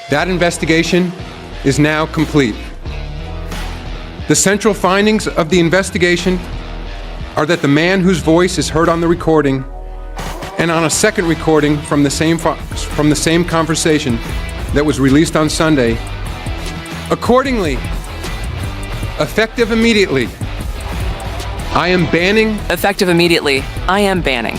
That investigation is now complete. The central findings of the investigation are that the man whose voice is heard on the recording and on a second recording from the same conversation that was released on Sunday, accordingly, effective immediately, I am banning. Effective immediately, I am banning.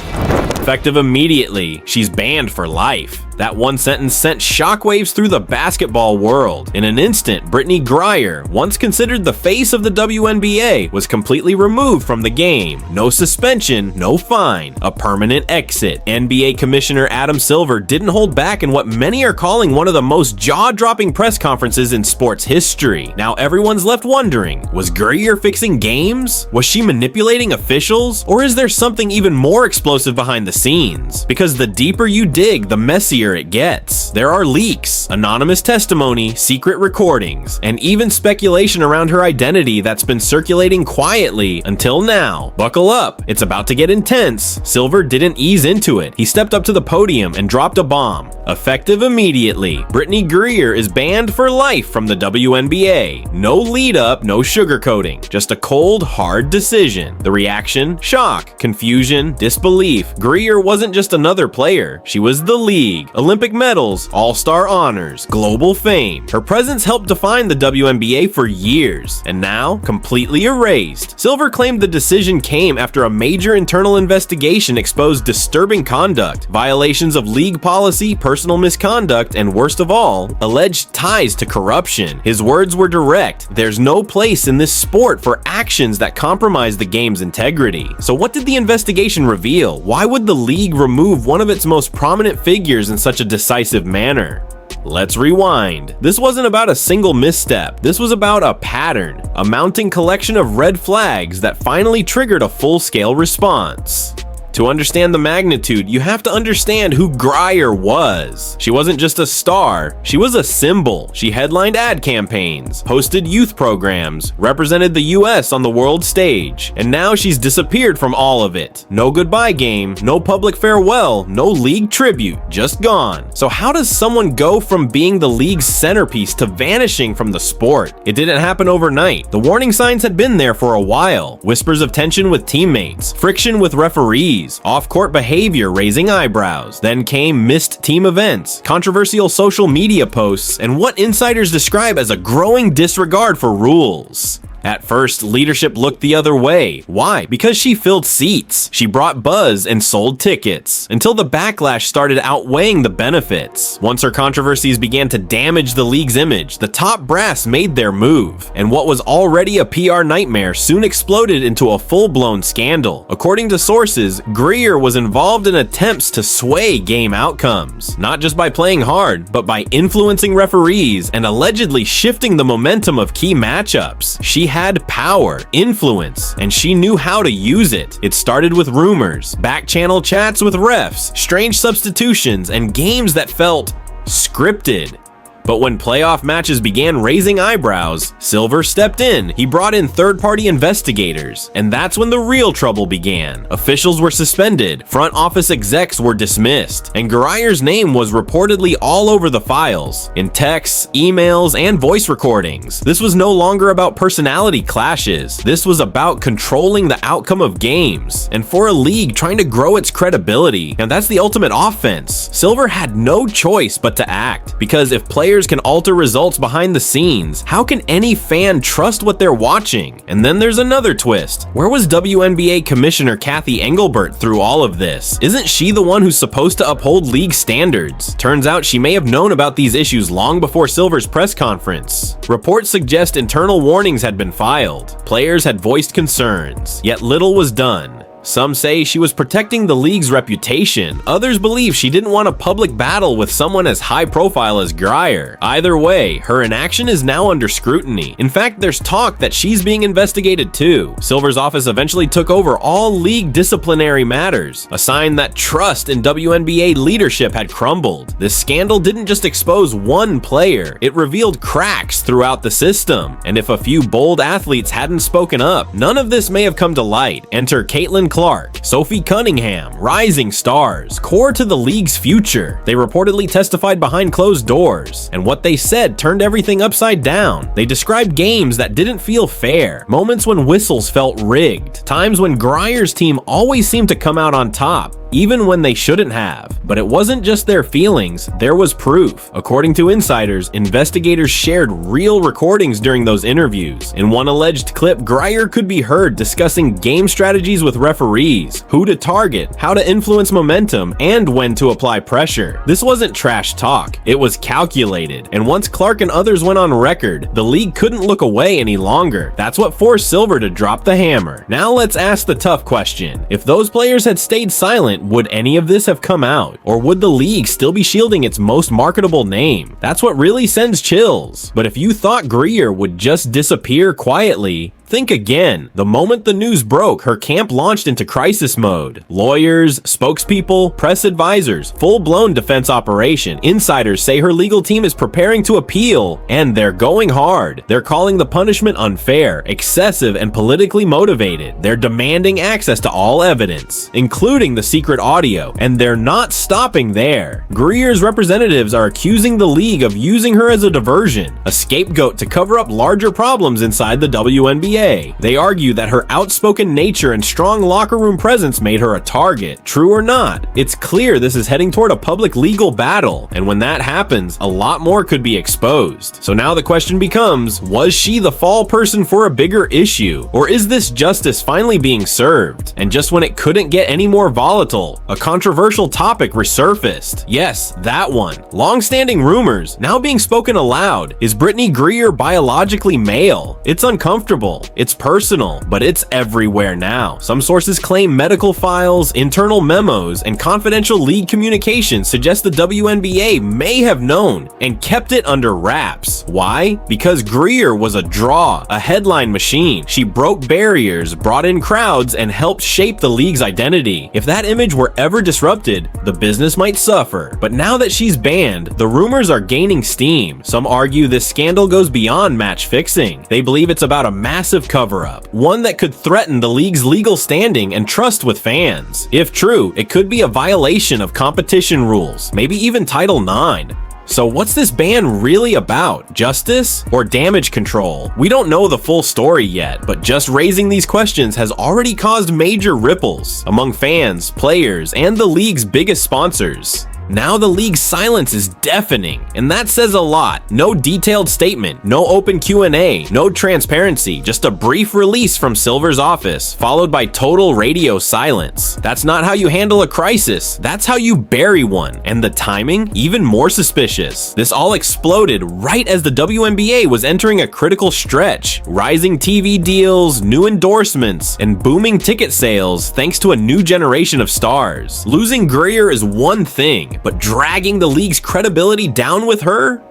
Effective immediately, she's banned for life. That one sentence sent shockwaves through the basketball world. In an instant, Brittney Griner, once considered the face of the WNBA, was completely removed from the game. No suspension, no fine, a permanent exit. NBA Commissioner Adam Silver didn't hold back in what many are calling one of the most jaw-dropping press conferences in sports history. Now everyone's left wondering, was Griner fixing games? Was she manipulating officials? Or is there something even more explosive behind the scenes? Because the deeper you dig, the messier it gets. There are leaks, anonymous testimony, secret recordings, and even speculation around her identity that's been circulating quietly until now. Buckle up, it's about to get intense. Silver didn't ease into it. He stepped up to the podium and dropped a bomb. Effective immediately, Brittney Griner is banned for life from the WNBA. No lead up, no sugarcoating, just a cold, hard decision. The reaction? Shock, confusion, disbelief. Griner wasn't just another player, she was the league. Olympic medals, all-star honors, global fame. Her presence helped define the WNBA for years, and now completely erased. Silver claimed the decision came after a major internal investigation exposed disturbing conduct, violations of league policy, personal misconduct, and worst of all, alleged ties to corruption. His words were direct: there's no place in this sport for actions that compromise the game's integrity. So what did the investigation reveal? Why would the league remove one of its most prominent figures in such a decisive manner? Let's rewind. This wasn't about a single misstep. This was about a pattern, a mounting collection of red flags that finally triggered a full-scale response. To understand the magnitude, you have to understand who Griner was. She wasn't just a star, she was a symbol. She headlined ad campaigns, hosted youth programs, represented the US on the world stage, and now she's disappeared from all of it. No goodbye game, no public farewell, no league tribute, just gone. So how does someone go from being the league's centerpiece to vanishing from the sport? It didn't happen overnight. The warning signs had been there for a while. Whispers of tension with teammates, friction with referees, off-court behavior raising eyebrows. Then came missed team events, controversial social media posts, and what insiders describe as a growing disregard for rules. At first, leadership looked the other way. Why? Because she filled seats. She brought buzz and sold tickets, until the backlash started outweighing the benefits. Once her controversies began to damage the league's image, the top brass made their move, and what was already a PR nightmare soon exploded into a full-blown scandal. According to sources, Griner was involved in attempts to sway game outcomes, not just by playing hard, but by influencing referees and allegedly shifting the momentum of key matchups. She had power, influence, and she knew how to use it. It started with rumors, back-channel chats with refs, strange substitutions, and games that felt scripted. But when playoff matches began raising eyebrows, Silver stepped in. He brought in third-party investigators, and that's when the real trouble began. Officials were suspended, front office execs were dismissed, and Griner's name was reportedly all over the files, in texts, emails, and voice recordings. This was no longer about personality clashes. This was about controlling the outcome of games, and for a league trying to grow its credibility, and that's the ultimate offense, Silver had no choice but to act, because if players can alter results behind the scenes, how can any fan trust what they're watching? And then there's another twist. Where was WNBA Commissioner Cathy Engelbert through all of this? Isn't she the one who's supposed to uphold league standards? Turns out she may have known about these issues long before Silver's press conference. Reports suggest internal warnings had been filed. Players had voiced concerns, yet little was done. Some say she was protecting the league's reputation. Others believe she didn't want a public battle with someone as high profile as Griner. Either way, her inaction is now under scrutiny. In fact, there's talk that she's being investigated too. Silver's office eventually took over all league disciplinary matters, a sign that trust in WNBA leadership had crumbled. This scandal didn't just expose one player, it revealed cracks throughout the system. And if a few bold athletes hadn't spoken up, none of this may have come to light. Enter Caitlin Clark, Sophie Cunningham, rising stars, core to the league's future. They reportedly testified behind closed doors, and what they said turned everything upside down. They described games that didn't feel fair, moments when whistles felt rigged, times when Grier's team always seemed to come out on top, even when they shouldn't have. But it wasn't just their feelings, there was proof. According to insiders, investigators shared real recordings during those interviews. In one alleged clip, Griner could be heard discussing game strategies with referees, who to target, how to influence momentum, and when to apply pressure. This wasn't trash talk, it was calculated. And once Clark and others went on record, the league couldn't look away any longer. That's what forced Silver to drop the hammer. Now let's ask the tough question. If those players had stayed silent, would any of this have come out? Or would the league still be shielding its most marketable name? That's what really sends chills. But if you thought Grier would just disappear quietly, think again. The moment the news broke, her camp launched into crisis mode. Lawyers, spokespeople, press advisors, full-blown defense operation. Insiders say her legal team is preparing to appeal, and they're going hard. They're calling the punishment unfair, excessive, and politically motivated. They're demanding access to all evidence, including the secret audio, and they're not stopping there. Grier's representatives are accusing the league of using her as a diversion, a scapegoat to cover up larger problems inside the WNBA. They argue that her outspoken nature and strong locker room presence made her a target. True or not, it's clear this is heading toward a public legal battle, and when that happens, a lot more could be exposed. So now the question becomes, was she the fall person for a bigger issue? Or is this justice finally being served? And just when it couldn't get any more volatile, a controversial topic resurfaced. Yes, that one. Long-standing rumors, now being spoken aloud. Is Brittney Griner biologically male? It's uncomfortable. It's personal, but it's everywhere now. Some sources claim medical files, internal memos, and confidential league communications suggest the WNBA may have known and kept it under wraps. Why? Because Griner was a draw, a headline machine. She broke barriers, brought in crowds, and helped shape the league's identity. If that image were ever disrupted, the business might suffer. But now that she's banned, the rumors are gaining steam. Some argue this scandal goes beyond match fixing. They believe it's about a massive cover-up, one that could threaten the league's legal standing and trust with fans. If true, it could be a violation of competition rules, maybe even Title IX. So what's this ban really about? Justice or damage control? We don't know the full story yet, but just raising these questions has already caused major ripples among fans, players, and the league's biggest sponsors. Now the league's silence is deafening, and that says a lot. No detailed statement, no open Q&A, no transparency, just a brief release from Silver's office, followed by total radio silence. That's not how you handle a crisis, that's how you bury one. And the timing? Even more suspicious. This all exploded right as the WNBA was entering a critical stretch. Rising TV deals, new endorsements, and booming ticket sales thanks to a new generation of stars. Losing Griner is one thing, but dragging the league's credibility down with her?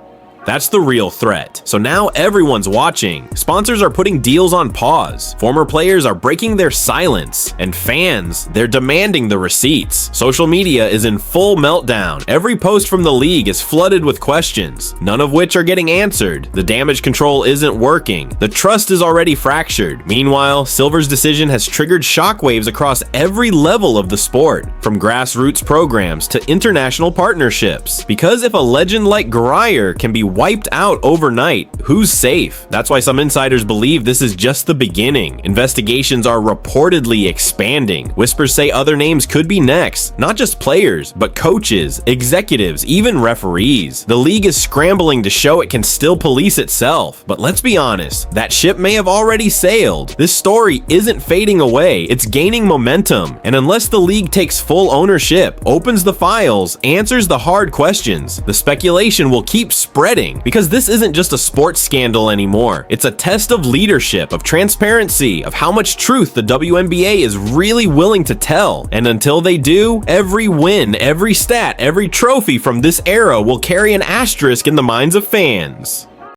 That's the real threat. So now everyone's watching. Sponsors are putting deals on pause. Former players are breaking their silence. And fans, they're demanding the receipts. Social media is in full meltdown. Every post from the league is flooded with questions, none of which are getting answered. The damage control isn't working. The trust is already fractured. Meanwhile, Silver's decision has triggered shockwaves across every level of the sport, from grassroots programs to international partnerships. Because if a legend like Griner can be wiped out overnight, who's safe? That's why some insiders believe this is just the beginning. Investigations are reportedly expanding. Whispers say other names could be next. Not just players, but coaches, executives, even referees. The league is scrambling to show it can still police itself. But let's be honest, that ship may have already sailed. This story isn't fading away, it's gaining momentum. And unless the league takes full ownership, opens the files, answers the hard questions, the speculation will keep spreading. Because this isn't just a sports scandal anymore. It's a test of leadership, of transparency, of how much truth the WNBA is really willing to tell. And until they do, every win, every stat, every trophy from this era will carry an asterisk in the minds of fans.